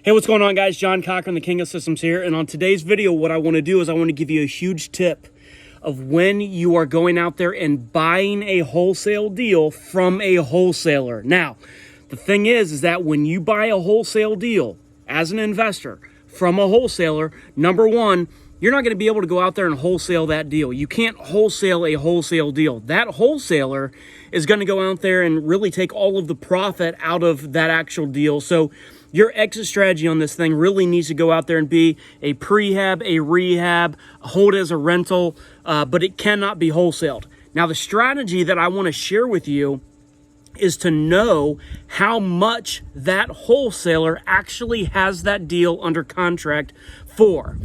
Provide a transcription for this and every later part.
Hey, what's going on, guys? John Cochran, the King of Systems here. And on today's video, what I want to do is I want to give you a huge tip of when you are going out there and buying a wholesale deal from a wholesaler. Now, the thing is that when you buy a wholesale deal as an investor from a wholesaler, number one, you're not going to be able to go out there and wholesale that deal. You can't wholesale a wholesale deal. That wholesaler is going to go out there and really take all of the profit out of that actual deal. So your exit strategy on this thing really needs to go out there and be a prehab, a rehab, hold it as a rental, but it cannot be wholesaled. Now, the strategy that I want to share with you is to know how much that wholesaler actually has that deal under contract for.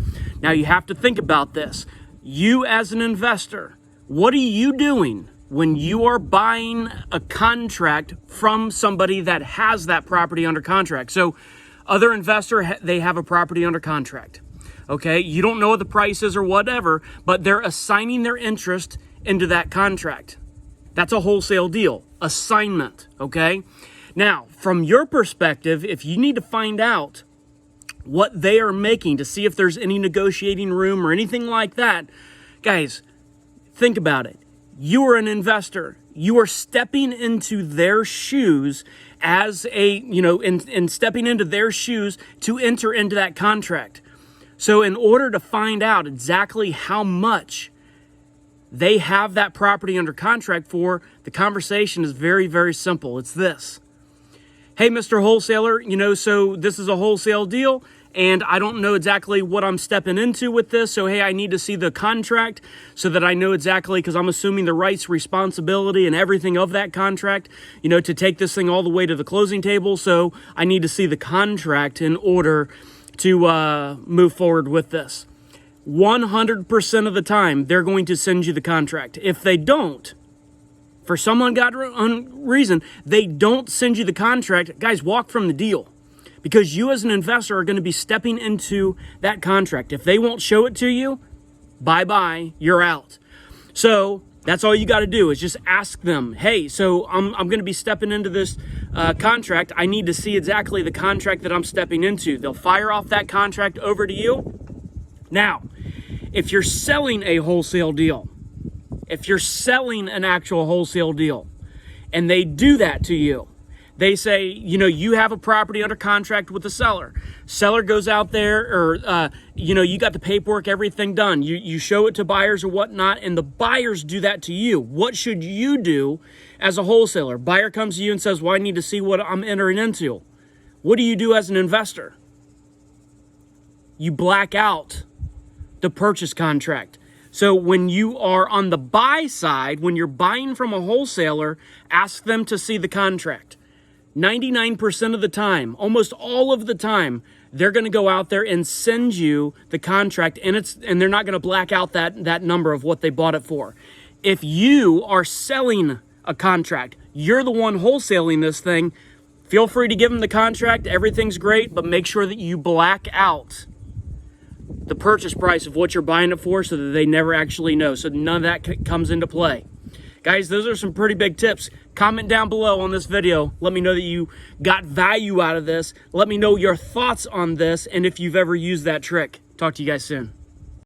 Now, you have to think about this. You as an investor, what are you doing when you are buying a contract from somebody that has that property under contract? So other investor, they have a property under contract. Okay, you don't know what the price is or whatever, but they're assigning their interest into that contract. That's a wholesale deal, assignment, okay? Now, from your perspective, if you need to find out what they are making to see if there's any negotiating room or anything like that, guys, think about it. You are an investor. You are stepping into their shoes as in stepping into their shoes to enter into that contract. So in order to find out exactly how much they have that property under contract for, the conversation is very, very simple. It's this. Hey, Mr. Wholesaler, so this is a wholesale deal, and I don't know exactly what I'm stepping into with this. So, hey, I need to see the contract so that I know exactly, because I'm assuming the rights, responsibility, and everything of that contract, to take this thing all the way to the closing table. So I need to see the contract in order to move forward with this. 100% of the time, they're going to send you the contract. If they don't, for some ungodly reason, they don't send you the contract, guys, walk from the deal. Because you as an investor are going to be stepping into that contract. If they won't show it to you, bye-bye, you're out. So that's all you got to do is just ask them, hey, so I'm going to be stepping into this contract. I need to see exactly the contract that I'm stepping into. They'll fire off that contract over to you. Now, if you're selling a wholesale deal, if you're selling an actual wholesale deal, and they do that to you, they say, you have a property under contract with the seller. Seller goes out there, or, you got the paperwork, everything done. You show it to buyers or whatnot, and the buyers do that to you. What should you do as a wholesaler? Buyer comes to you and says, well, I need to see what I'm entering into. What do you do as an investor? You black out the purchase contract. So when you are on the buy side, when you're buying from a wholesaler, ask them to see the contract. 99% of the time, almost all of the time, they're going to go out there and send you the contract, and they're not going to black out that number of what they bought it for. If you are selling a contract, you're the one wholesaling this thing, feel free to give them the contract. Everything's great, but make sure that you black out the purchase price of what you're buying it for so that they never actually know. So none of that comes into play. Guys, those are some pretty big tips. Comment down below on this video. Let me know that you got value out of this. Let me know your thoughts on this and if you've ever used that trick. Talk to you guys soon.